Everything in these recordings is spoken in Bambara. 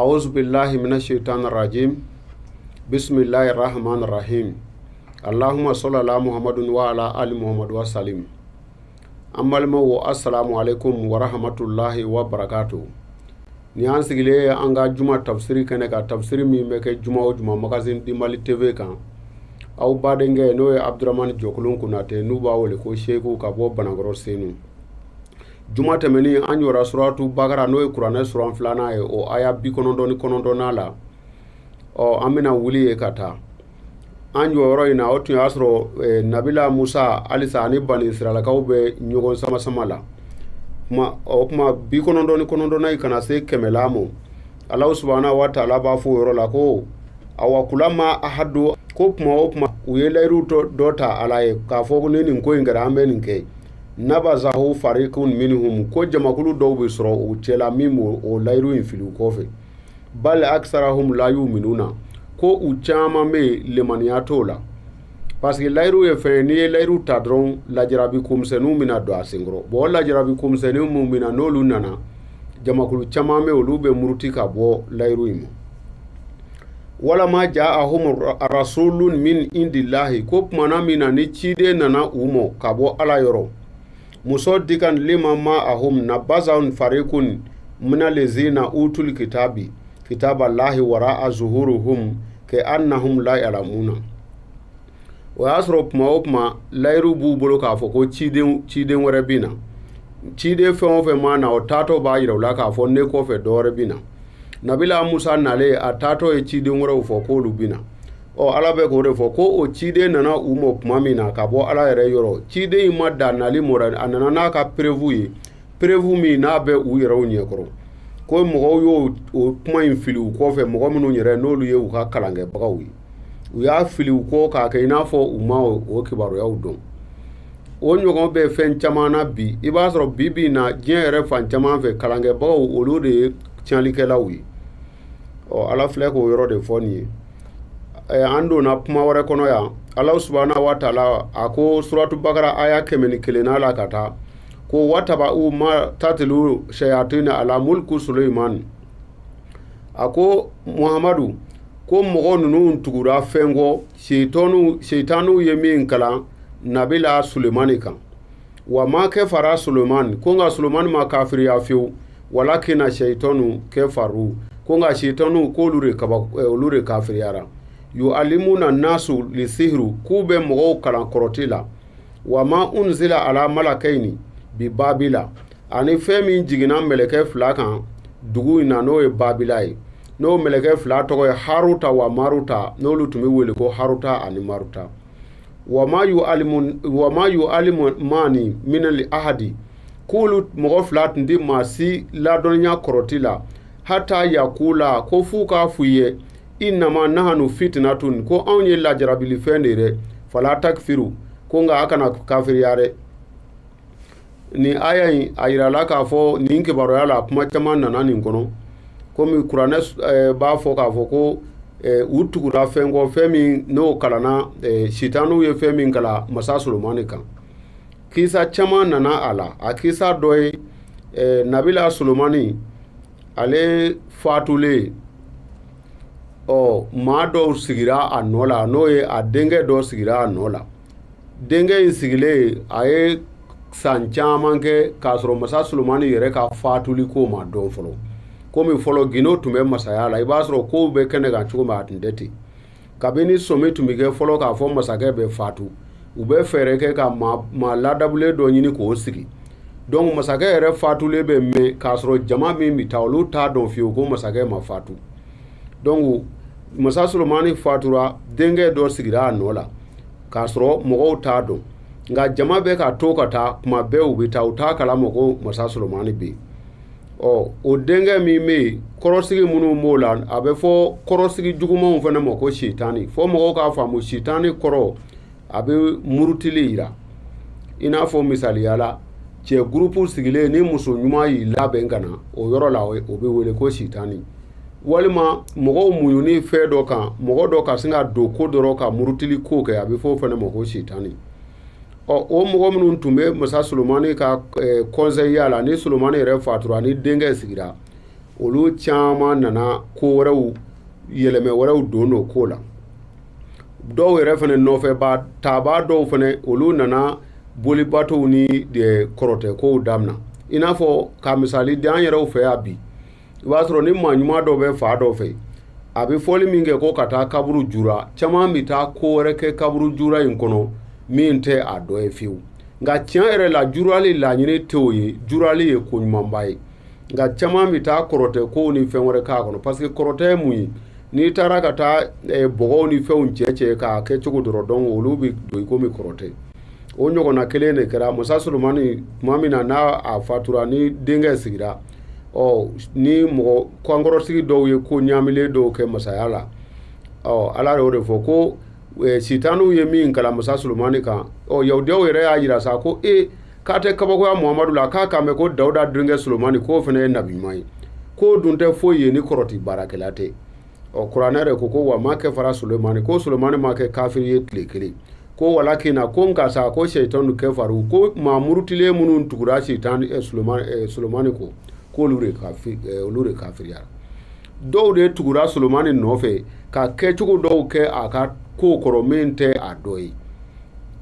أعوذ بالله من الشيطان الرجيم بسم الله الرحمن الرحيم اللهم صل على محمد وعلى آل محمد وسلم أما السلام عليكم ورحمة الله وبركاته ni an sigile an ga juma tafsiri kene ka tafsiri mi meke juma o juma magazine di Mali TV kan aw badenge no e Abdurrahman Jokulun kunate nu ba wole ko sheku ka bo banagoro senu juma temeni an yora suratu Bambara no e Qur'an suran flana e o aya bi konondo na la o amina wuli e kata an yoro ina otu asro Nabila Musa alisani bani Israel ka ube nyogon sama la kuma bi konondo na ikana se kemelamo Allah subhanahu wa ta'ala ba fu yoro la ko awakulama ahadu ko kuma uyelairu to dota alaye ka fogu nin ko ingara ambe ninke nabazahu fariqun minhum ko jamakulu do be soro o tela mimu o lairu infilu kofe bal aksarahum la yu'minuna ko uchama me lemaniatola parce que lairu e fe ni lairu tadron la jarabi kum senu mina do asingro bo la jarabi kum senu mu mina nolu nana jamakulu chama me olube muruti ka bo lairu imo wala ma ja'ahum rasulun min indillahi ko mana mina ni chide nana umo ka bo ala yoro musaddiqan lima ma ahum nabazun fariqun min allazina utul kitaballahi wara'a zuhuruhum ke annahum la yalamuna wa asrop ma lairu bubolo ka fo ko chide wore bina chide fe ma na o tato ba yiro la ka fo ne ko fe dore bina Nabila Musa nale a tato e chide wore fo ko lubina o ala be ko re fo ko o chide nana umo mamina ka bo ala yere yoro chide imada nali mora anana na ka prevu mi na be u yero nye ko mo yo o kuma infilu ko fe mo munu nyere no lu ye u ka kalange bagawi u ya fili ko ka ke ina fo uma o kibaro ya udon o nyogo be fen chamana bi iba soro bibi na jere fan chama fe kalange bagaw olude tianli ke lawi o ala fle ko yoro de foni ando na kuma wore kono ya Allah subhanahu wa ta'ala ako suratu Bambara aya kemeni kelena la kata ko wataba ma tatilu shayatin ala mulku Sulaiman ako Muhammadu ko mogo nunu tugura fengo shaytanu yemin kala Nabila Suleimani kan wa ma kafara Suleiman ko nga Suleiman ma kafiri ya fiu walakina shaytanu kafaru ko nga shaytanu ko lure kafiri yara yu'allimuna nasu lisihru kube mogo kalan korotila wa ma unzila ala malakaini bi babila ani femi jigina meleke flakan dugu ina no e babilai no meleke fla to haruta wa maruta no lutumi wele ko haruta ani maruta wa ma yu'allimu mani min al ahadi kulu mogo flat ndi masi la donya korotila hata yakula ko fuka fuye innama nahanu fitnatun ko anye la jarabili fendere fala takfiru ko nga akana kafir yare ni aya ayira la ka fo ninke baro yala kuma chama nana nin kono ko mi Qur'an ba fo ka fo ko utugu ra fengo femi no kalana shitanu ye femi kala masa Sulaiman kan kisa chama nana ala akisa doy Nabila Sulaimani ale fatule o ma do sigira anola no e a denge do sigira anola denge sigile aye sanchama ke kasro masa Sulaiman yere ka fatuli ko ma do folo ko mi folo gino tumbe masaya la ibasro ko be kene ga chuma atindeti kabini somi tumige folo ka fo masake be fatu ube fere ke ka ma ladabule do nyini ko sigi donc masake yere fatule be me kasro jama mi tawlu ta don fi ko masake ma fatu donc masa Sulaiman fatura denge do sigira anola kasro mogo ta don nga jama be ka toka ta kuma be ubi ta uta kala mogo masa Sulaiman be o denge mi me korosigi munu mola abe fo korosigi juguma fana moko shitani fo mogo ka famu shitani koro abe murutili ira ina fo misali yala che grupu sigile ni muso nyuma yi labe ngana o yoro la o be wele ko shitani walima mogo muyuni fe do kan mogo do ka singa do ko doro ka murutili ko ke abe fo fana moko shitani o mogo minnu tumbe masa Sulaiman ka conseil yala ni Sulaiman yere fatura ni denge sigira olu caman nana ko wɛrɛw yɛlɛmɛ wɛrɛw don n'o ko la dɔw yɛrɛ fɛnɛ nɔfɛ taabaa dɔw fɛnɛ olu nana bolibatow ni kɔrɔtɛ kow damina i n'a fɔ ka misali di an yɛrɛw fɛ yan bi i b'a sɔrɔ ni maa ɲuman dɔ bɛ fa dɔ fɛ a bɛ fɔli min kɛ ko ka taa kaburu jura caman bɛ taa ko wɛrɛ kɛ kaburu jura in kɔnɔ min tɛ a dɔ ye fiyewu nka tiɲɛ yɛrɛ la jurali laɲini tɛ o ye jurali ye ko ɲumanba ye nka caman bɛ taa kɔrɔtɛ kow ni fɛn wɛrɛ k'a kɔnɔ parce que kɔrɔtɛ ye mun ye n'i taara ka taa bɔgɔw ni fɛnw cɛ k'a kɛ cogo dɔrɔn donc olu bɛ don i komi kɔrɔtɛ o ɲɔgɔnna kelen de kɛra Musa Solomani tuma min na n'a a fatura ni denkɛ sigira ni mɔgɔ kankɔrɔsigi dɔw ye ko ɲaamilen dɔw kɛ masaya la Ala y'o de fɔ ko sitaniw ye min kalan Musa Solomani kan yahudiyaw yɛrɛ y'a jira sa ko k'a tɛ kabakoya Muhamadu la k'a kan mɛn ko Dawuda denkɛ Solomani k'o fana ye nabi ɲuman ye k'o dun tɛ foyi ye ni kɔrɔti baarakɛla tɛ kuranɛ yɛrɛ ko wa ma kɛ fara Solomani ko Solomani ma kɛ kafiri ye tile kelen ko walakina ko nka sa ko sɛitanu kɛfaru ko maa murutilen minnu tugura Solomani ko olu de kafiriyara dɔw de tugura Solomani nɔfɛ ka kɛcogo dɔw kɛ a ka ko kɔrɔ min tɛ a dɔ ye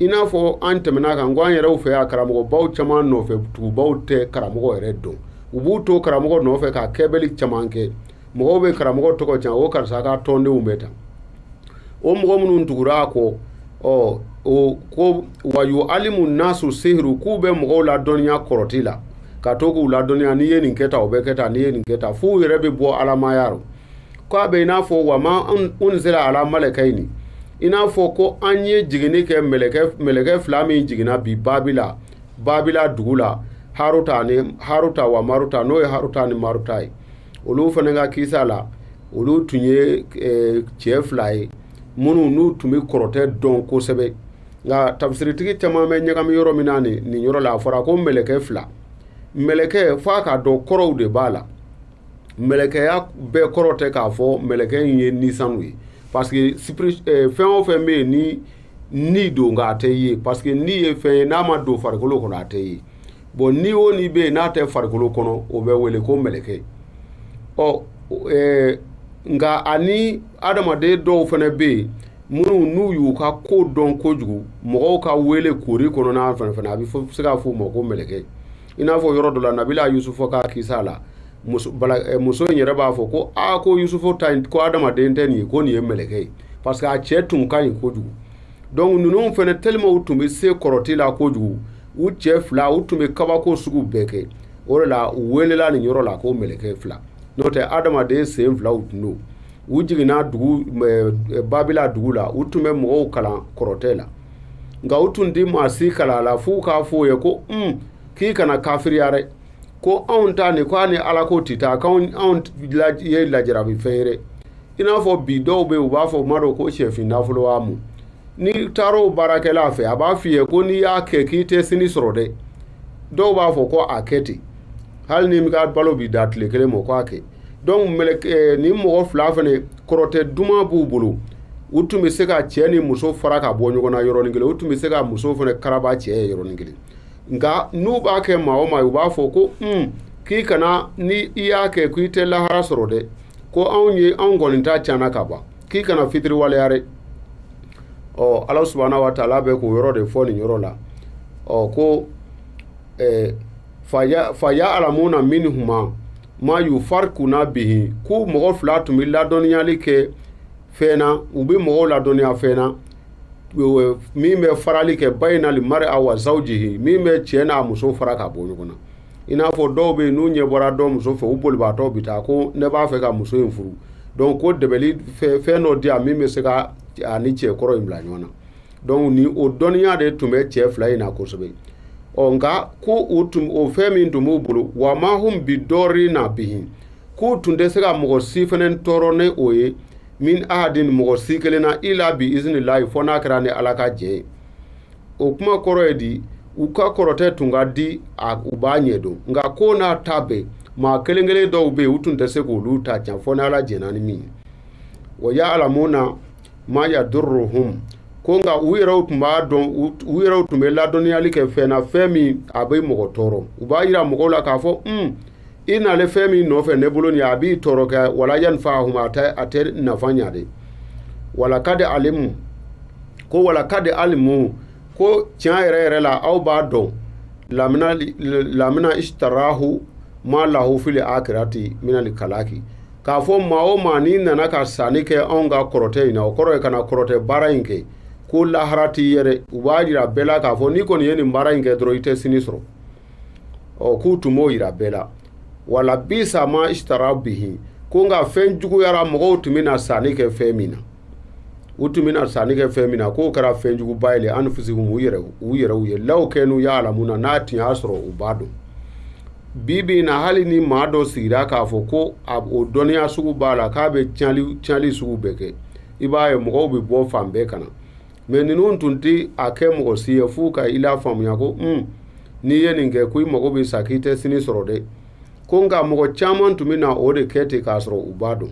i n'a fɔ an tɛmɛna kan ko an yɛrɛw fɛ yan karamɔgɔbaw caman nɔfɛ tugubaw tɛ karamɔgɔ yɛrɛ dɔn u b'u to karamɔgɔ nɔfɛ ka kɛbɛli caman kɛ mɔgɔw bɛ karamɔgɔ tɔgɔ can o karisa ka tɔndenw bɛ tan o mɔgɔ minnu tugura a kɔ ko wayu alimu nasu sihiru k'u bɛ mɔgɔw la dɔnniya kɔrɔti la ka to k'u la dɔnniya n'i ye nin kɛ tan o bɛ kɛ tan n'i ye nin kɛ tan f'u yɛrɛ bɛ bɔ alamaya rɔ ko a bɛ i n'a fɔ wa ma unzila ala malakayni i n'a fɔ ko an ye jiginni kɛ mɛlɛkɛ fila min jiginna bi babila dugu la haruta wa maruta n'o ye haruta ni maruta ye olu fana ka kisa la olu tun ye cɛ fila ye minnu n'u tun bɛ kɔrɔtɛ dɔn kosɛbɛ nka tafsiritigi caman bɛ ɲagami yɔrɔ min na nin yɔrɔ la a fɔra ko mɛlɛkɛ fila mɛlɛkɛ f'a ka dɔn kɔrɔw de b'a la mɛlɛkɛya bɛɛ kɔrɔ tɛ k'a fɔ mɛlɛkɛ in ye nisanu ye parce que fɛn o fɛn bɛ yen ni don nka a tɛ ye parce que ni ye fɛn ye n'a ma don farikolo kɔnɔ a tɛ ye bon ni o ni bɛ yen n'a tɛ farikolo kɔnɔ o bɛ wele ko mɛlɛkɛ nka ani adamaden dɔw fana bɛ yen minnu n'u y'u ka ko dɔn kojugu mɔgɔw ka wele kori kɔnɔna fɛn a bɛ se ka fɔ o ma ko mɛlɛkɛ i n'a fɔ yɔrɔ dɔ la nabila Yusufu ka kisa la muso in yɛrɛ b'a fɔ ko ko Yusufu ta ko adamaden tɛ nin ye ko nin ye mɛlɛkɛ ye parce que a cɛ tun ka ɲi kojugu donc ninnu fana tellement u tun bɛ se kɔrɔti la kojugu u cɛ fila u tun bɛ kabako sugu bɛɛ kɛ o de la u welela nin yɔrɔ la ko mɛlɛkɛ fila n'o tɛ adamaden sen fila u tun don u jiginna babila dugu la u tun bɛ mɔgɔw kalan kɔrɔtɛ la nka u tun tɛ maa si kalan la f'u k'a fɔ o ye ko k'i kana kafiriya dɛ ko anw ta nin ko ani ala ko tɛ taa k'anw ye lajarabi fɛn ye dɛ i n'a fɔ bi dɔw bɛ yen u b'a fɔ ma dɔn ko sɛfin nafolo b'a mun ni taara o baarakɛla fɛ a b'a f'i ye ko n'i y'a kɛ k'i tɛ sini sɔrɔ dɛ dɔw b'a fɔ ko a kɛ ten hali ni ka balo bi da tile kelen ma ko a kɛ donc ni mɔgɔ fila fana kɔrɔtɛ duman b'u bolo u tun bɛ se ka cɛ ni muso fara ka bɔ ɲɔgɔn na yɔrɔnin kelen u tun bɛ se ka muso fana karaba cɛ ye yɔrɔnin kelen nka n'u b'a kɛ maa o maa u b'a fɔ ko k'i kana ni i y'a kɛ k'i tɛ lahara sɔrɔ dɛ ko anw kɔni ta tiɲɛna ka ban k'i kana fitiri waleya dɛ Ala subhanahu wa ta'ala bɛ k'o yɔrɔ de fɔ nin yɔrɔ la ko fa ya'lamuna minhuma ma yufarquna bihi ko mɔgɔ fila tun bɛ ladɔnniyali kɛ fɛn na u bɛ mɔgɔw ladɔnniya fɛn na min bɛ farali kɛ bayna al-mar'i wa zawjihi min bɛ cɛ n'a muso fara ka bɔ ɲɔgɔn na i n'a fɔ dɔw bɛ yen n'u ɲɛ bɔra dɔ muso fɛ u bolibaatɔ bɛ taa ko ne b'a fɛ ka muso in furu donc ko dɛbɛli fɛn dɔ di yan min bɛ se ka a ni cɛ kɔrɔ in bila ɲɔgɔn na donc ni o dɔnniya de tun bɛ cɛ fila in na kosɛbɛ nka ko o fɛn min tun b'u bolo wa ma hum bi dɔɔri na bihin k'u tun tɛ se ka mɔgɔ si fana tɔɔrɔ ni o ye min ahadin mɔgɔ si kelen na ila bi iznillahi fɔ n'a kɛra ni ala ka jɛ ye o kuma kɔrɔ ye di u ka kɔrɔtɛ tun ka di u b'a ɲɛ dɔn nka ko n'a ta bɛɛ maa kelen kelen dɔw bɛ yen u tun tɛ se k'olu ta can fɔ ni ala jɛna ni min ye wa ya'lamuna ma yadurruhum ko nka u yɛrɛw tun b'a dɔn u yɛrɛw tun bɛ ladɔnniyali kɛ fɛn na fɛn min a bɛ mɔgɔ tɔɔrɔ u b'a yira mɔgɔw la k'a fɔ ina le fɛn min nɔfɛ ne bolo nin a b'i tɔɔrɔ kɛ wala yanfa'ahum a tɛ nafa ɲa de wala kadi alimu ko wala kadi alimu ko tiɲɛ yɛrɛ yɛrɛ la aw b'a dɔn lamina ishtarahu ma lahu fil akhirati minal kalaki k'a fɔ maa o maa n'i nana ka sanni kɛ anw ka kɔrɔtɛ in na o kɔrɔ ye ka na kɔrɔtɛ baara in kɛ ko lahara t'i yɛrɛ u b'a yira bɛɛ la k'a fɔ n'i kɔni ye nin baara in kɛ dɔrɔn i tɛ sini sɔrɔ k'u tun b'o yira bɛɛ la wala bisa ma ishtara bihi ko nka fɛn juguyara mɔgɔw tun bɛna sanni kɛ fɛn min na u tun bɛna sanni kɛ fɛn min na k'o kɛra fɛn juguba ye anfusihum u yɛrɛ ye law kɛnu ya'lamuna n'a tun y'a sɔrɔ u b'a dɔn bibi na hali ni maa dɔ sigira k'a fɔ ko o dɔnniya sugu b'a la k'a bɛ tiɲɛli sugu bɛɛ kɛ i b'a ye mɔgɔw bɛ bɔ fan bɛɛ ka na mɛ ninnu tun tɛ a kɛ mɔgɔ si ye f'u ka i la faamuya ko n'i ye nin kɛ ko i mago bɛ sa k'i tɛ sini sɔrɔ dɛ ko nka mɔgɔ caman tun bɛ na o de kɛ ten k'a sɔrɔ u b'a dɔn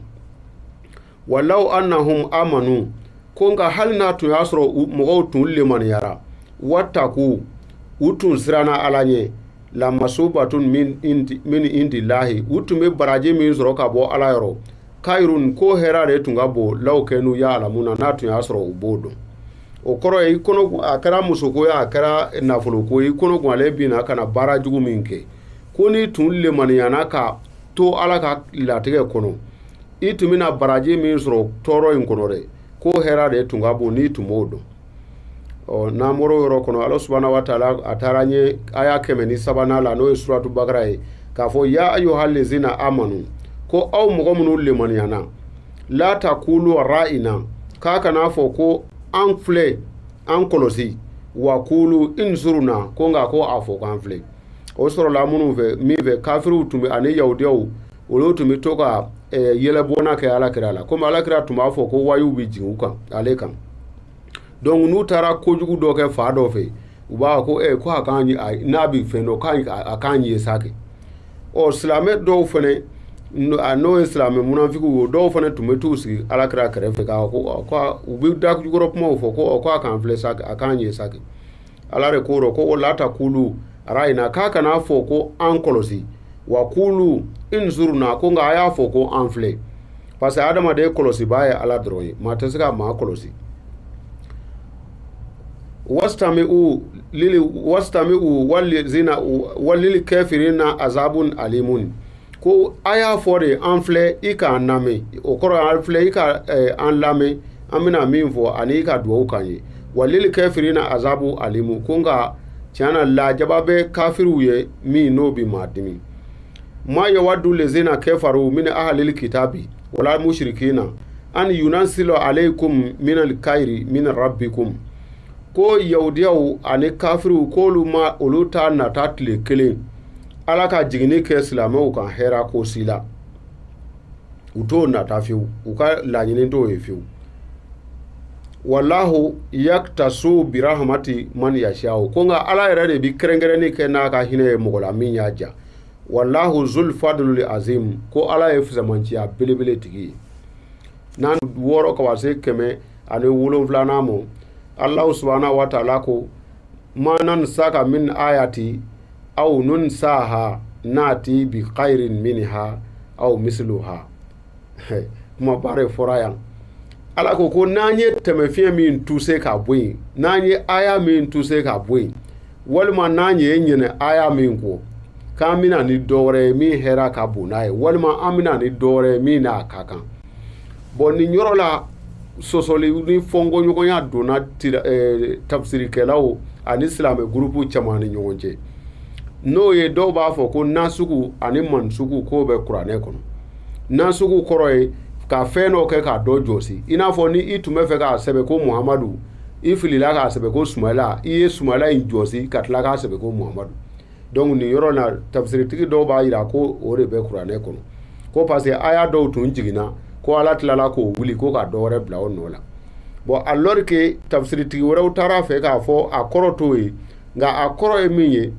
walaw annahum amanu ko nka hali n'a tun y'a sɔrɔ mɔgɔw tun lemaniyara wattaku u tun siranna ala ɲɛ lamasubatun min indillahi u tun bɛ baraji min sɔrɔ ka bɔ ala yɔrɔ kairun ko hɛrɛ de tun ka bon law kɛnu ya'lamuna n'a tun y'a sɔrɔ u b'o dɔn o kɔrɔ ye a kɛra musoko ye a kɛra nafoloko ye i kɔnɔ guwanlen bin na ka na baara jugu min kɛ ko n'i tun lemaniyana ka to ala ka latigɛ kɔnɔ i tun bɛna baraji min sɔrɔ tɔɔrɔ in kɔnɔ dɛ ko hɛrɛ de tun ka bon n'i tun b'o dɔn n'an bɔra o yɔrɔ kɔnɔ ala subahanahu wa taala a taara ɲɛ aya 103 la n'o ye suratu bakara ye k'a fɔ ya ayyuhal lezina amanu ko aw mɔgɔ minnu lemaniyana la takulu ra'ina k'a kana fɔ ko an filɛ an kɔlɔsi wa kulu inzuruna ko nka ko a fɔ k'an filɛ o sɔrɔla minnu fɛ min fɛ kafiriw tun bɛ ani yahudiyaw olu tun bɛ to ka yɛlɛbɔna kɛ alakira la komi alakira tun b'a fɔ ko wayiw bɛ jigin u kan ale kan donc n'u taara kojugu dɔ kɛ fa dɔ fɛ u b'a fɔ ko ko a kan n'a bɛ fɛn dɔ a kan ye sa kɛ silamɛ dɔw fana n'o ye silamɛ munafikiw ye dɔw fana tun bɛ t'u sigi alakira kɛrɛfɛ k'a fɔ ko u bɛ dakujukɔrɔ kumaw fɔ ko a kan filɛ sa a kan ye sa kɛ ala de ko rɔ ko la takulu ra'ina k'a kana fɔ ko an kɔlɔsi wa kulu inzuruna ko nka a y'a fɔ ko an filɛ parce que adamaden kɔlɔsiba ye ala dɔrɔn ye maa tɛ se ka maa kɔlɔsi wastami'u walil kafirina azabun alimun ko a y'a fɔ de an filɛ i k'an lamɛn o kɔrɔ an filɛ i ka an lamɛn an bɛna min fɔ ani i ka dugawu kan ye walil kafirina azabu alimu ko nka tiɲɛna lajaba bɛ kafiriw ye min n'o bɛ maa dimi ma yawaddu lezina kafaru min ahlil kitabi wala mushrikina an yunansilo alaykum min alkhairi min rabbikum ko yahudiyaw ani kafiriw k'olu ma olu ta nata tile kelen ala ka jiginni kɛ silamɛw kan hɛra ko si la u t'o nata fiyewu u ka laɲini t'o ye fiyewu wallahu yaktasu birahmati man yashau ko nka ala yɛrɛ de bi kɛrɛnkɛrɛnni kɛ n'a ka hinɛ ye mɔgɔ la min y'a ja wallahu zul fadlul azim ko ala ye fisamanciya belebele tigi ye n'an wɔɔrɔ ka se 107 ma allahu subhanahu wa ta'ala ko ma nansaka min ayati aw nunsaha nati bi khairin minha aw misluha kuma bare fɔra yan ala ko n'an ye tɛmɛfiɲɛ min tuse ka bɔ yen n'an ye aya min tuse ka bɔ yen walima n'an ye ɲinɛ aya min kɔ k'an bɛna ni dɔwɛrɛ ye min hɛra ka bon n'a ye walima an bɛna ni dɔwɛrɛ ye min n'a ka kan bon nin yɔrɔ la sɔsɔli ni fɔnkɔɲɔgɔnya donna tafsirikɛlaw ani silamɛ gurupu caman ni ɲɔgɔn cɛ n'o ye dɔw b'a fɔ ko nasugu ani mansugu k'o bɛ kuranɛ kɔnɔ nasugu kɔrɔ ye ka fɛn dɔ kɛ k'a dɔ jɔsi i n'a fɔ ni i tun bɛ fɛ k'a sɛbɛn ko muhamadu i filila k'a sɛbɛn ko sumayila i ye sumayila in jɔsi ka tila k'a sɛbɛn ko muhamadu donc nin yɔrɔ la tafsiritigi dɔw b'a yira ko o de bɛ kuranɛ kɔnɔ ko parce que aya dɔw tun jiginna ko ala tilala k'o wuli ko ka dɔ wɛrɛ bila o nɔ la bon alors que tafsiritigi wɛrɛw taara fɛ k'a fɔ a kɔrɔ t'o ye nka a kɔrɔ ye min ye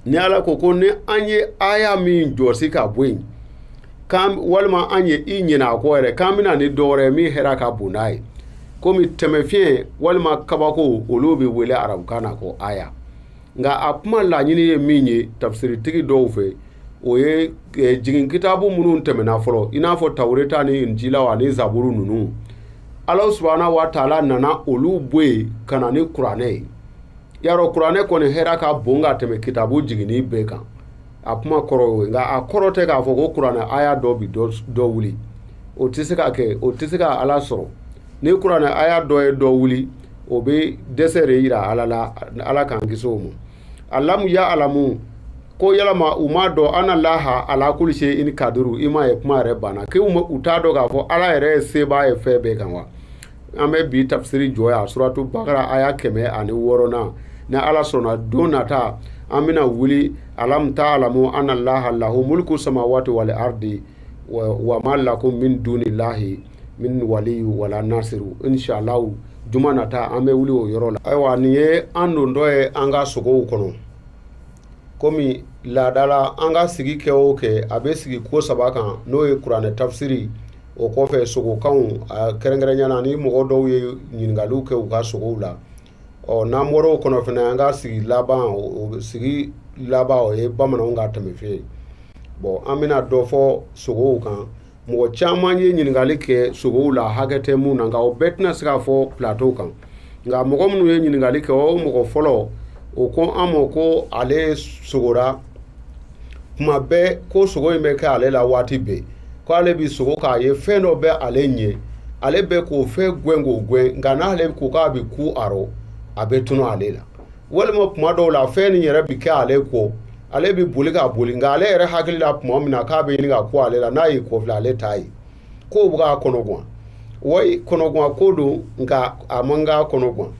ni ala ko ko ni an ye aya min jɔsi ka bɔ yen walima an ye i ɲinɛ a kɔ yɛrɛ k'an bɛna ni dɔ wɛrɛ min hɛra ka bon n'a ye komi tɛmɛfiɲɛ walima kabako olu bɛ wele arabukan na ko aya nka a kuma laɲini ye min ye tafsiritigi dɔw fɛ o ye jigin kitabu minnu tɛmɛna fɔlɔ i n'a fɔ Tawureta ni Injila wa ni Zaburu ninnu Ala subhanahu wa ta'ala nana olu bɔ yen ka na ni kuranɛ ye yarɔ kuranɛ kɔni hɛrɛ ka bon ka tɛmɛ kitabu jiginni bɛɛ kan a kuma kɔrɔ o ye nka a kɔrɔ tɛ k'a fɔ ko kuranɛ aya dɔ bi dɔ wuli o tɛ se ka kɛ o tɛ se ka Ala sɔrɔ ni kuranɛ aya dɔ ye dɔ wuli o bɛ dɛsɛ de yira Ala la Ala k'an kisi o ma alamu ya alamu ko yalama u m'a dɔn ana laha ala kulli shay'in qadiru i m'a ye kuma yɛrɛ banna k'u t'a dɔn k'a fɔ Ala yɛrɛ ye sebaa ye fɛn bɛɛ kan wa an bɛ bi tafsiri jɔ yan suratu Bakara aya 106 ni Ala sɔnna don nata an bɛna wuli alam ta'lamu ana laha lahu mulku samawati wal ardi wa ma lakum min dunillahi min waliyu wala nasiru inshallah juma nata an bɛ wuli o yɔrɔ la ayiwa nin ye an don dɔ ye an ka sogow kɔnɔ komi laadala an ka sigi kɛ o kɛ a bɛ sigi ko 3 kan n'o ye kuranɛ tafsiri o kɔfɛ sogokanw kɛrɛnkɛrɛnyana ni mɔgɔ dɔw ye ɲininkaliw kɛ u ka sogow la n'an bɔra o kɔnɔ fana an ka sigi laban o ye bamananw ka tɛmɛfɛn bon an bɛna dɔ fɔ sogow kan mɔgɔ caman ye ɲininkali kɛ sogow la hakɛ tɛ mun na nka o bɛɛ tɛna se ka fɔ plateau kan nka mɔgɔ minnu ye ɲininkali kɛ o mɔgɔ fɔlɔ o ko an ma ko ale sogora kuma bɛɛ ko sogo in bɛ kɛ ale la waati bɛɛ ko ale bi sogo k'a ye fɛn dɔ bɛ ale ɲɛ ale bɛ k'o fɛn gɛn k'o gɛn nka n'ale ko k'a bi ku arɔ a bɛ tunu ale la walima kuma dɔw la fɛn nin yɛrɛ bi kɛ ale kɔ ale bi boli ka boli nka ale yɛrɛ hakili la tuma min na k'a bɛ ɲini ka ku ale la n'a y'i kɔfilɛ ale t'a ye k'o bɛ k'a kɔnɔ guwan wa kɔnɔguwan ko don nka a man k'a kɔnɔ guwan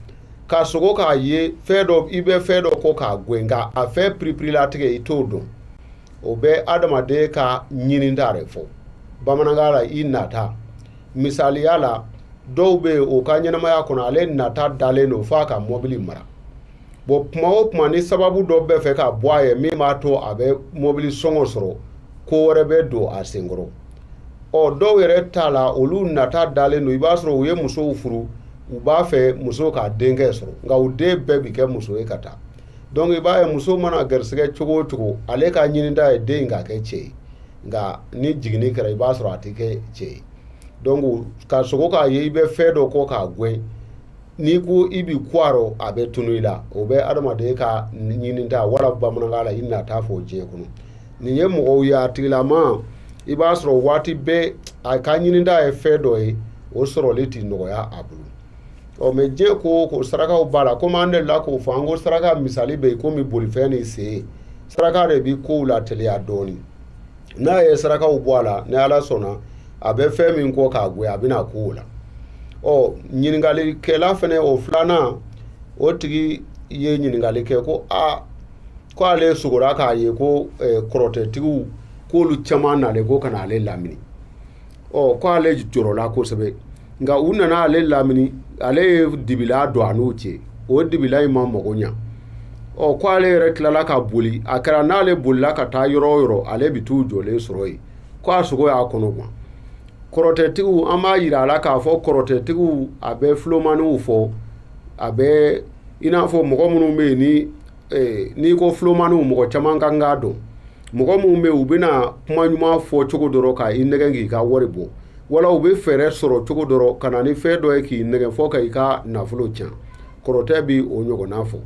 ka sogo k'a ye fɛn dɔ i bɛ fɛn dɔ kɔ k'a gɛn nka a fɛn piripiri latigɛ i t'o dɔn o bɛ adamaden ka ɲini ta de fɔ bamanankan la i nata misaliya la dɔw bɛ o ka ɲɛnamaya kɔnɔ ale nata dalen don f'a ka mɔbili mara bon kuma o kuma ni sababu dɔ bɛ fɛ ka bɔ a ye min b'a to a bɛ mɔbili sɔngɔ sɔrɔ ko wɛrɛ bɛ don a senkɔrɔ dɔw yɛrɛ t'a la olu nata dalen don i b'a sɔrɔ u ye musow furu u b'a fɛ muso ka denkɛ sɔrɔ nka u den bɛɛ bi kɛ muso ye ka taa donc i b'a ye muso mana garisɛgɛ cogo o cogo ale ka ɲinita ye den ka kɛ cɛ ye nka ni jiginni kɛra i b'a sɔrɔ a tɛ kɛ cɛ ye donc ka sogo k'a ye i bɛ fɛn dɔ kɔ k'a gɛn n'i ko i bi kuwarɔ a bɛ tunu i la o bɛ adamaden ka ɲinita wala bamanankan la i na taa fɔ diɲɛ kɔnɔ nin ye mɔgɔw ye a tigilama i b'a sɔrɔ waati bɛɛ a ka ɲinita ye fɛn dɔ ye o sɔrɔli tɛ nɔgɔya a bolo mɛ diɲɛ ko sarakaw b'a la komi an delila k'o fɔ an ko saraka misali bɛ yen komi bolifɛn ni sen saraka de bi kow la teliya dɔɔni n'a ye sarakaw bɔ a la ni Ala sɔnna a bɛ fɛn min kɔ k'a gɛn a bɛna kow la ɲininkalikɛla fɛnɛ o filanan o tigi ye ɲininkali kɛ ko ko ale sogora k'a ye ko kɔrɔtɛtigiw k'olu caman nalen ko kana ale lamini ko ale jɔrɔla kosɛbɛ nka u nana ale lamini ale ye dibila don a n'u cɛ o dibila in ma mago ɲa ko ale yɛrɛ tilala ka boli a kɛra n'ale bolila ka taa yɔrɔ o yɔrɔ ale bi t'u jɔlen sɔrɔ yen ko a sogo y'a kɔnɔ guwan kɔrɔtɛtigiw an b'a yira a la k'a fɔ kɔrɔtɛtigiw a bɛ filomaniw fɔ a bɛ i n'a fɔ mɔgɔ minnu bɛ yen n'i ko filomaniw mɔgɔ caman kan k'a dɔn mɔgɔ minnu bɛ yen u bɛna kuma ɲuman fɔ cogo dɔrɔn ka i nɛgɛn k'i ka wari bɔ wala u bɛ fɛɛrɛ sɔrɔ cogo dɔrɔn ka na ni fɛn dɔ ye k'i nɛgɛn fɔ ka i ka nafolo tiɲɛ kɔrɔtɛ bi o ɲɔgɔnna fɔ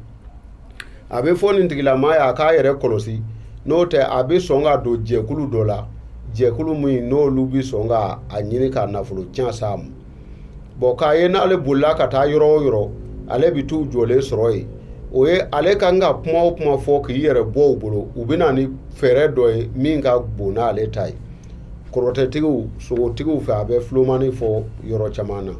a bɛ fɔ nin tigilama ye a k'a yɛrɛ kɔlɔsi n'o tɛ a bɛ sɔn ka don jɛkulu dɔ la jɛkulu min n'olu bi sɔn ka a ɲini ka nafolo tiɲɛ s'a ma bon k'a ye n'ale bolila ka taa yɔrɔ o yɔrɔ ale bi t'u jɔlen sɔrɔ yen o ye ale kan ka kuma o kuma fɔ k'i yɛrɛ bɔ u bolo u bɛ na ni fɛɛrɛ dɔ ye min ka bon n'ale ta ye kɔrɔtɛtigiw sogotigiw fɛ a bɛ filomani fɔ yɔrɔ caman na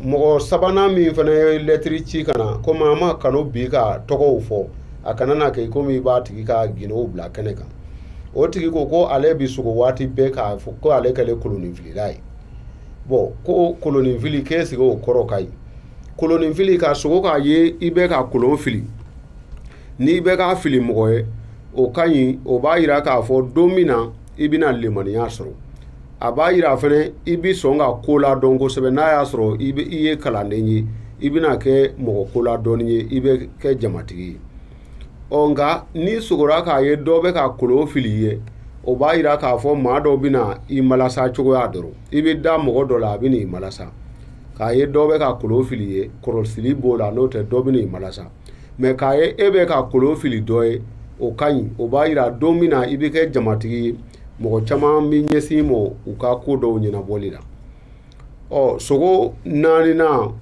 mɔgɔ sabanan min fana ye lɛtiri ci ka na komi an ma kanu bi ka tɔgɔw fɔ a kana na kɛ komi i b'a tigi ka gindo bila kɛnɛ kan o tigi ko ale bi sogo waati bɛɛ k'a fɔ ko ale kɛlen koloninfilila ye bon ko koloninfili k'e sigi o kɔrɔ ka ɲi koloninfili ka sogo k'a ye i bɛ ka kolon fili n'i bɛ k'a fili mɔgɔ ye o ka ɲi o b'a yira k'a fɔ don min na i bɛna limaniya sɔrɔ a b'a yira fɛnɛ i bi sɔn ka ko ladɔn kosɛbɛ n'a y'a sɔrɔ i ye kalanden ye i bɛna kɛ mɔgɔ ko ladɔnni ye i bɛ kɛ jamatigi ye Nka ni sogora k'a ye dɔ bɛ ka kolon fili i ye o b'a yira k'a fɔ maa dɔ bɛna i malasa cogoya dɔrɔn i bɛ da mɔgɔ dɔ la a bɛ n'i malasa k'a ye dɔ bɛ ka kolon fili i ye kɔlɔsili b'o la n'o tɛ dɔ bɛ n'i malasa mɛ k'a ye e bɛ ka kolon fili dɔ ye o ka ɲi o b'a yira don min na i bɛ kɛ jamatigi ye mɔgɔ caman bɛ ɲɛsin ma u ka ko dɔw ɲɛnabɔli la. Sogo naaninan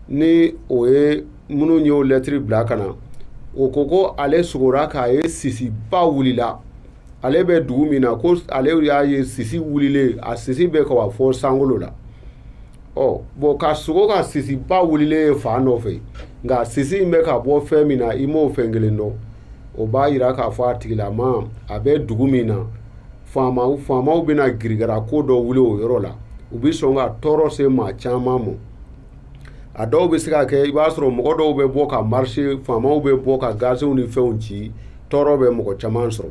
ni o ye minnu y'o lɛtiri bila ka na o ko ale sogora k'a ye sisiba wulila ale bɛ dugu min na ko ale y'a ye sisi wulilen a sisi bɛ ka fɔ sankolo la. Bon ka sogo ka sisiba wulilen ye fa nɔfɛ nka sisi in bɛ ka bɔ fɛn min na i m'o fɛn kelen dɔn o b'a yira k'a fɔ a tigilama a bɛ dugu min na faamaw bɛna girigara ko dɔ wuli o yɔrɔ la u bɛ sɔn ka tɔɔrɔ se maa caman ma. A dɔw bɛ se ka kɛ i b'a sɔrɔ mɔgɔ dɔw bɛ bɔ ka marché faamaw bɛ bɔ ka gaziw ni fɛnw ci tɔɔrɔ bɛ mɔgɔ caman sɔrɔ.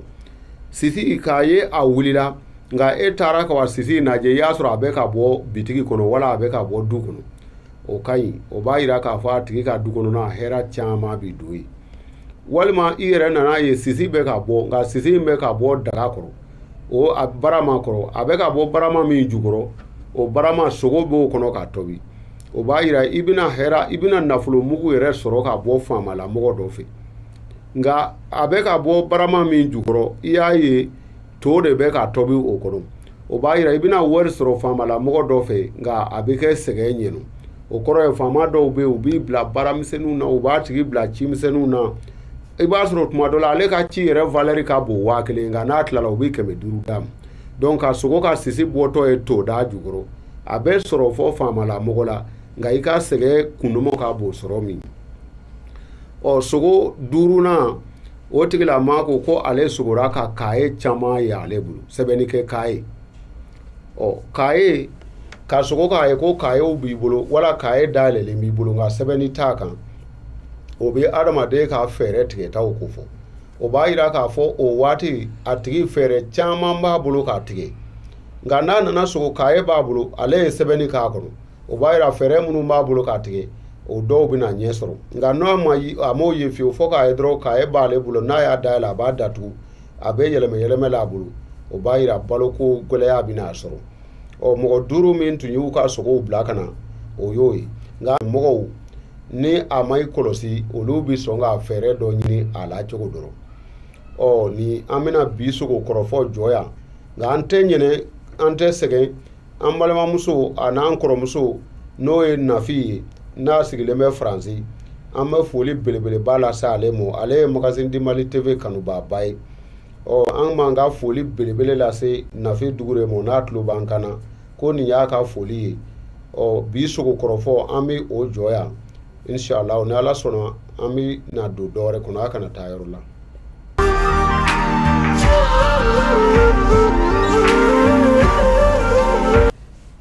Sisi k'a ye a wulila nka e taara ka wa sisi lajɛ i y'a sɔrɔ a bɛ ka bɔ bitigi kɔnɔ wala a bɛ ka bɔ du kɔnɔ o ka ɲi o b'a yira k'a fɔ a tigi ka du kɔnɔna hɛrɛ caman bɛ don yen. Walima i yɛrɛ nana ye sisi bɛ ka bɔ nka sisi in bɛ ka bɔ daga kɔrɔ o a barama kɔrɔ a bɛ ka bɔ barama min jukɔrɔ o barama sogo b'o kɔnɔ ka tobi o b'a yira i bɛna nafolo mugu yɛrɛ sɔrɔ ka bɔ faamala mɔgɔ dɔ fɛ nka a bɛ ka bɔ barama min jukɔrɔ i y'a ye to de bɛ ka tobi o kɔnɔ o b'a yira i bɛna wari sɔrɔ faamala mɔgɔ dɔ fɛ nka a bɛ kɛ sɛgɛn ɲɛna o kɔrɔ ye faama dɔw bɛ yen u b'i bila baaramisɛnninw na u b'a tigi bila cimisɛnninw na i b'a sɔrɔ tuma dɔ la ale ka ci yɛrɛ valeur ka bon 1000 nka n'a tilala u bɛ 500 d'a ma donc ka sogo ka sisi bɔtɔ ye to da jukɔrɔ a bɛ sɔrɔ fɔ faamala mɔgɔ la nka i ka sɛgɛn kundɔmɔ ka bon sɔrɔ min. Sogo duurunan o tigilama ko ale sogora ka kaye caman ye ale bolo sɛbɛnni kɛ kaye kaye ka sogo k'a ye ko kayew b'i bolo wala kaye dayɛlɛlen b'i bolo nka sɛbɛnni t'a kan o bɛ adamaden ka fɛɛrɛ tigɛtaw ko fɔ o b'a yira k'a fɔ o waati a tigi fɛɛrɛ caman b'a bolo k'a tigɛ nka n'a nana sogo kaye b'a bolo ale ye sɛbɛnni k'a kɔnɔ o b'a yira fɛɛrɛ minnu b'a bolo k'a tigɛ o dɔw bɛna ɲɛ sɔrɔ nka n'a a m'o ye fiyewu fɔ k'a ye dɔrɔn kaye b'ale bolo n'a y'a dayɛlɛ a b'a datugu a bɛ yɛlɛmɛ la a bolo o b'a yira baloko gɛlɛya bɛna sɔrɔ mɔgɔ 5 min tun y'u ka sogow bila ka na o y'o ye nka mɔgɔw ni a ma i kɔlɔsi olu bɛ sɔn ka fɛɛrɛ dɔ ɲini a la cogo dɔrɔn ni an bɛna bi sogo kɔrɔfɔ jɔ yan nka an tɛ ɲinɛ an tɛ sɛgɛn an balimamuso a n'an kɔrɔmuso n'o ye nafi ye n'a sigilen bɛ faransi an bɛ foli belebeleba lase ale ma ale ye magazine di mali tv kanubaba ye an b'an ka foli belebele lase nafi dugure ma n'a tulo b'an kan na ko nin y'a ka foli ye bi sogo kɔrɔfɔ an bɛ o jɔ yan inshallah ni ala sɔnna an bɛ na don dɔwɛrɛ kɔnɔ a kana taa yɔrɔ la.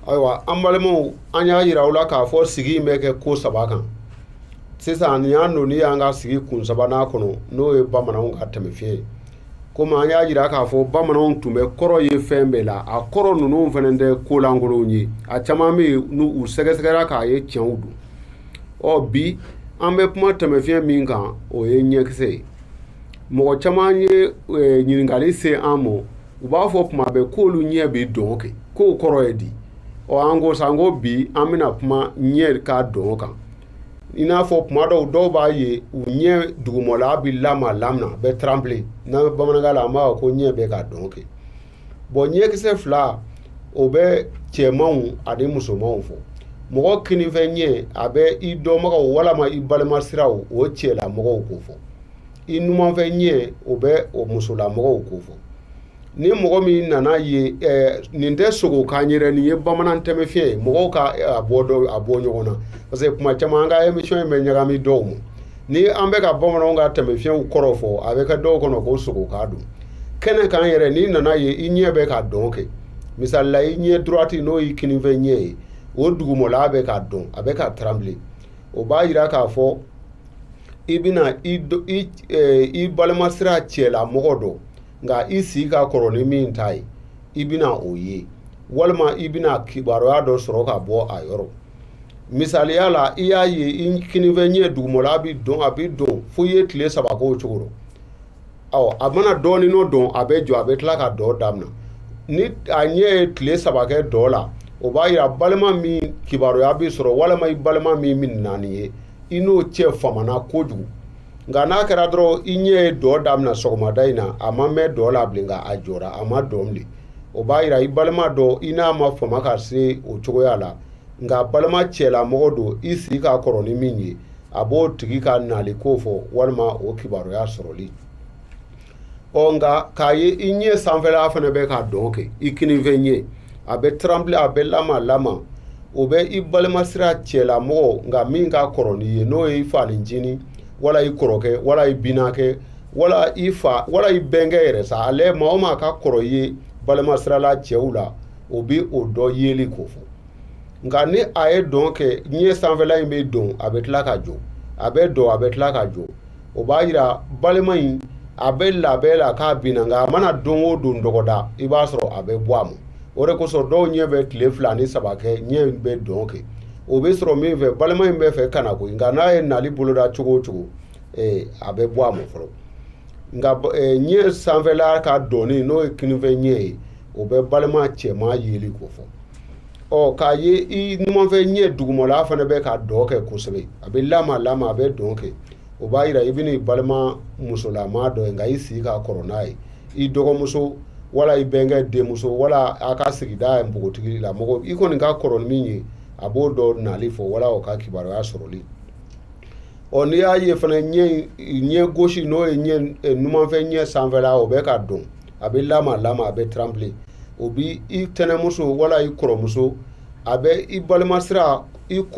Ayiwa an balimaw an y'a yira aw la k'a fɔ sigi in bɛ kɛ ko 3 kan sisan nin y'an donni y'an ka sigi kun 3nan kɔnɔ n'o ye bamananw ka tɛmɛfiɲɛ ye komi an y'a yira k'a fɔ bamananw tun bɛ kɔrɔ ye fɛn bɛɛ la a kɔrɔ ninnu fana tɛ ko lankolonw ye a caman bɛ yen n'u sɛgɛsɛgɛra k'a ye tiɲɛw don bi an bɛ kuma tɛmɛfiɲɛ min kan o ye ɲɛkisɛ ye mɔgɔ caman ye ɲininkali se an ma u b'a fɔ kuma bɛɛ k'olu ɲɛ bɛ dɔn kɛ k'o kɔrɔ ye di an ko bi an bɛna kuma ɲɛ ka dɔn kan i n'a fɔ kuma dɔw b'a ye u ɲɛ dugumɔla bɛ lamina bɛ tremble n'a bɛ bamanankan la an b'a fɔ ko ɲɛ bɛ ka dɔn kɛ ɲɛkisɛ 2 o bɛ cɛmanw ani musomanw fɔ mɔgɔ kinifɛn ɲɛ a bɛ i dɔnbagaw walama i balimasiraw o cɛlamɔgɔw ko fɔ i numanfɛn ɲɛ o bɛ o musolamɔgɔw ko fɔ ni mɔgɔ min nana ye nin tɛ sogo kan yɛrɛ nin ye bamanan tɛmɛfiɲɛ ye mɔgɔw ka a bɔ ɲɔgɔn na parce que kuma caman an ka émission in bɛ ɲagami dɔw ma ni an bɛ ka bamananw ka tɛmɛfiɲɛw kɔrɔ fɔ a bɛ kɛ dɔw kɔnɔ ko sogo ka don kɛnɛ kan yɛrɛ n'i nana ye i ɲɛ bɛ ka dɔn kɛ misali la i ɲɛ droite n'o y'i kinifɛn ɲɛ ye o dugumɔla bɛ ka dɔn a bɛ ka tremble o b'a yira k'a fɔ i bɛna i balimasira cɛlamɔgɔ dɔ nka i sigi ka kɔrɔ ni min ta ye i bɛna o ye walima i bɛna kibaruya dɔ sɔrɔ ka bɔ a yɔrɔ misaliya la i y'a ye i kinifɛn ɲɛ dugumɔla a bɛ don fo i ye tile 3 k'o cogo rɔ a mana dɔɔni n'o don a bɛ jɔ a bɛ tila ka dɔ daminɛ ni a ɲɛ ye tile 3 kɛ dɔ la o b'a yira balima min kibaruya bɛ sɔrɔ walima i balima min bɛ naani ye i n'o cɛ famana kojugu nka n'a kɛra dɔrɔn i ɲɛ ye dɔ daminɛ sɔgɔmada in na a ma mɛn dɔ la bilen nka a jɔra a ma dɔn bilen o b'a yira i balima dɔ i n'a ma fama ka se o cogoya la nka balima cɛlamɔgɔ don i sigi ka kɔrɔ ni min ye a b'o tigi ka nali ko fɔ walima o kibaruya sɔrɔli nka k'a ye i ɲɛ sanfɛla fana bɛ ka dɔn kɛ i kinifɛn ɲɛ a bɛ tremble a bɛ lama o bɛ i balima sira cɛlamɔgɔ nka min ka kɔrɔ n'i ye n'o ye i faninjini wala i kɔrɔkɛ wala i binakɛ wala i fa wala i bɛnkɛ yɛrɛ sa ale maa o maa ka kɔrɔ i ye balima sirala cɛw la o bɛ o dɔ yeli ko fɔ nka ni a ye dɔn kɛ ɲɛ sanfɛla in bɛ don a bɛ tila ka jɔ a bɛ dɔn a bɛ tila ka jɔ o b'a yira balima in a bɛ labɛn la k'a binna nka a mana don o don dɔgɔda i b'a sɔrɔ a bɛ bɔ a ma o de kosɔn dɔw ɲɛ bɛ tile 2 ni 3 kɛ ɲɛ bɛ dɔn kɛ o bɛ sɔrɔ min fɛ balima in bɛ fɛ kana koyi nka n'a ye nali boloda cogo o cogo a bɛ bɔ a ma fɔlɔ nka ɲɛ sanfɛla ka dɔnni n'o ye kinifɛn ɲɛ ye o bɛ balima cɛman yeli ko fɔ k'a ye i numanfɛn ɲɛ dugumɔla fana bɛ ka dɔ kɛ kosɛbɛ a bɛ lama a bɛ dɔn kɛ o b'a yira i bɛ ni balima musolama dɔ ye nka i sigi ka kɔrɔ n'a ye i dɔgɔmuso wala i bɛnkɛ denmuso wala a ka sigida ye npogotigi la mɔgɔ i kɔni ka kɔrɔ ni min ye a b'o dɔ nali fɔ wala o ka kibaruya sɔrɔli n'i y'a ye fana ɲɛ gosi n'o ye numanfɛn ɲɛ sanfɛla o bɛ ka dɔn a bɛ lama a bɛ tremble o bi i tɛnɛmuso wala i kɔrɔmuso a bɛ i balima sira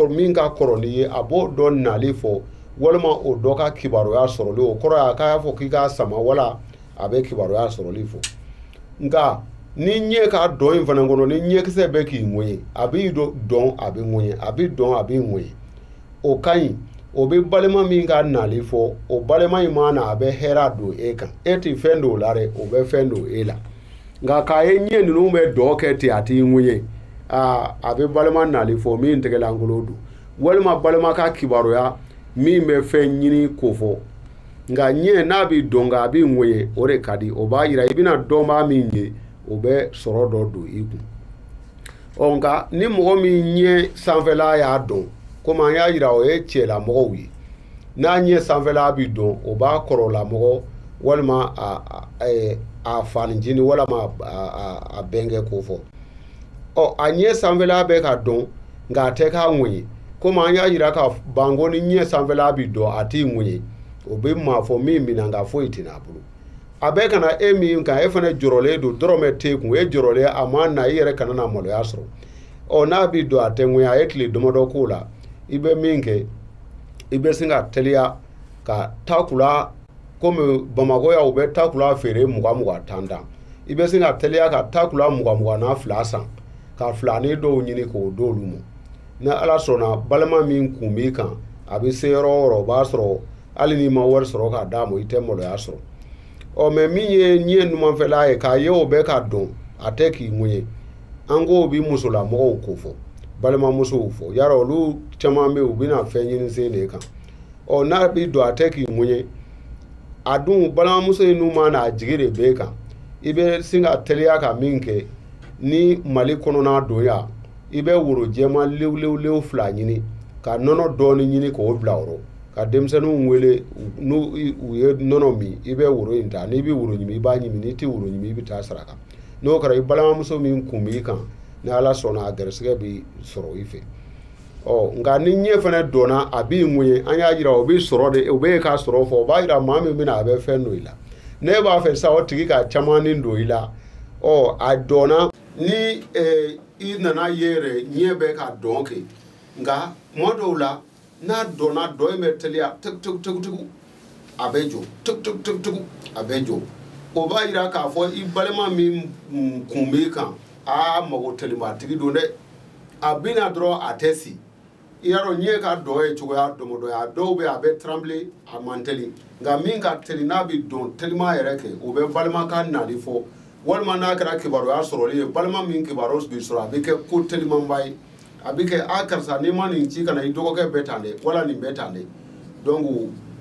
min ka kɔrɔ n'i ye a b'o dɔ nali fɔ walima o dɔ ka kibaruya sɔrɔli o kɔrɔ ye a k'a fɔ k'i k'a sama wala a bɛ kibaruya sɔrɔli fɔ nka ni ɲɛ ka dɔn in fana kɔnɔ ni ɲɛkisɛ bɛ k'i ŋɔɲɛ a b'i dɔn a bɛ ŋɔɲɛ a bɛ dɔn a bɛ ŋɔɲɛ o ka ɲi o bɛ balima min ka nali fɔ o balima in ma na a bɛ hɛrɛ don e kan e tɛ fɛn don o la dɛ o bɛ fɛn don e la nka k'a ye ɲɛ ninnu bɛ dɔ kɛ ten a t'i ŋɔɲɛ a bɛ balima nali fɔ min tɛgɛlankolon don walima balima ka kibaruya min bɛ fɛn ɲini ko fɔ nka ɲɛ n'a bɛ dɔn nka a bɛ ŋɔɲɛ o de ka di o b'a yira i bɛna dɔnbaa min ye o bɛ sɔrɔ dɔ don i kun nka ni mɔgɔ min ɲɛ sanfɛla y'a dɔn komi an y'a yira o ye cɛlamɔgɔw ye n'a ɲɛ sanfɛla bɛ dɔn o b'a kɔrɔlamɔgɔ walima a faninjini walima a bɛnkɛ ko fɔ a ɲɛ sanfɛla bɛ ka dɔn nka a tɛ k'a ŋɔɲɛ komi an y'a yira ka ban ko ni ɲɛ sanfɛla bɛ dɔn a t'i ŋɔɲɛ o bɛ maa fɔ min mina nka foyi tɛ n'a bolo a bɛ kana e min kan e fana jɔrɔlen don dɔrɔmɛ t'e kun e jɔrɔlen a ma na i yɛrɛ kana na maloya sɔrɔ n'a bɛ dɔn a tɛ ŋɔɲɛ a ye tile damadɔ k'o la i bɛ min kɛ i bɛ sin ka teliya ka takula komi Bamakɔ yan u bɛ takula feere 20 tan i bɛ sin ka teliya ka takula 22 san ka filani dɔw ɲini k'o d'olu ma ni Ala sɔnna balima min kun b'i kan a bɛ se yɔrɔ o yɔrɔ o b'a sɔrɔ hali n'i ma wari sɔrɔ k'a d'a ma i tɛ maloya sɔrɔ mɛ min ye ɲɛ numanfɛla ye k'a ye o bɛ ka dɔn a tɛ k'i ŋɔɲɛ an ko bi musolamɔgɔw ko fɔ balimamusow fɔ yarɔ olu caman bɛ yen u bɛna fɛn ɲini sen de kan n'a bɛ don a tɛ k'i ŋɔɲɛ a dun balimamuso in n'u ma n'a jigi de b'e kan i bɛ sin ka teliya ka min kɛ ni Mali kɔnɔna don yan i bɛ woro jɛman lewu 2 ɲini ka nɔnɔ dɔɔni ɲini k'o bila yɔrɔ ka denmisɛnninw wele n'u ye nɔnɔ min i bɛ woro in ta n'i bɛ woro ɲimi i b'a ɲimi n'i tɛ woro ɲimi i bɛ taa saraka n'o kɛra i balimamuso min kun b'i kan ni Ala sɔnna a gɛrɛsɛgɛ bɛ sɔrɔ i fɛ nka ni ɲɛ fana dɔnna a b'i ŋɔɲɛ an y'a yira o bɛ sɔrɔ de o bɛ ka sɔrɔ fɔ o b'a yira maa min bɛna a bɛ fɛn don i la ne b'a fɛ sa o tigi ka camanin don i la a dɔnna ni i nana ye yɛrɛ ɲɛ bɛ ka dɔn kɛ nka kuma dɔw la n'a dɔnna dɔ in bɛ teliya tugu a bɛ jɔ tugu a bɛ jɔ o b'a yira k'a fɔ i balima min kun b'i kan mago teliba tigi don dɛ a bɛna dɔrɔn a tɛ si i y'a dɔn ɲɛ ka dɔ ye cogoya dɔmɔdɔ ye a dɔw bɛ a bɛ tremble a man teli nka min ka teli n'a bɛ dɔn telima yɛrɛ kɛ o bɛ balima ka nali fɔ walima n'a kɛra kibaruya sɔrɔli ye balima min kibaruya bɛ sɔrɔ a bɛ kɛ ko telimanba ye abike akarsa ni mani ci kana idogo ke betande wala ni betande donc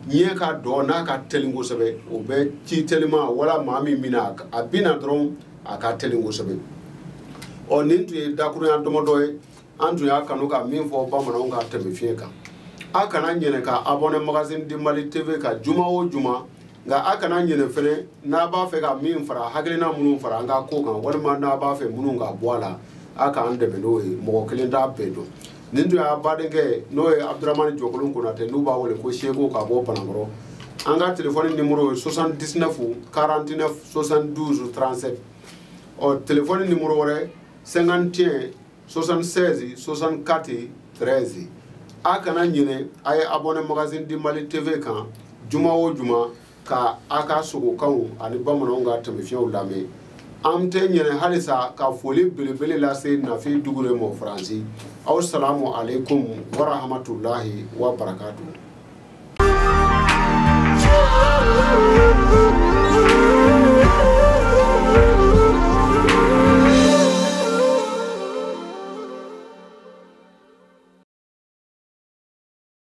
nye ka do na ka telingo sebe o be ci telima wala mami mina abina dron aka telingo sebe o nintu dakuru ya domodoy antu ya kanu ka min fo bamana nga teme fieka akana nyene ka abonné magazine di Mali TV ka juma o juma nga akana nyene fene na ba fe ka min fara haglina munu fara nga ko kan wala na ba fe munu nga boala aka ande be no e mo kelenda pedo nindu ya badenge no e Abdurrahman Jokolon ko na te nu ba wole ko shego ka bo panangoro anga téléphone numéro 79 49 72 37 o téléphone numéro wore 51 76 64 13 akana nyine ay abonné magazine di Mali TV kan juma o juma ka aka sugo kan ani bamana nga teme fiyo lame amte nyene halisa ka foli belebele la se na fi dugure mo franci assalamu alaikum wa rahmatullahi wa barakatuh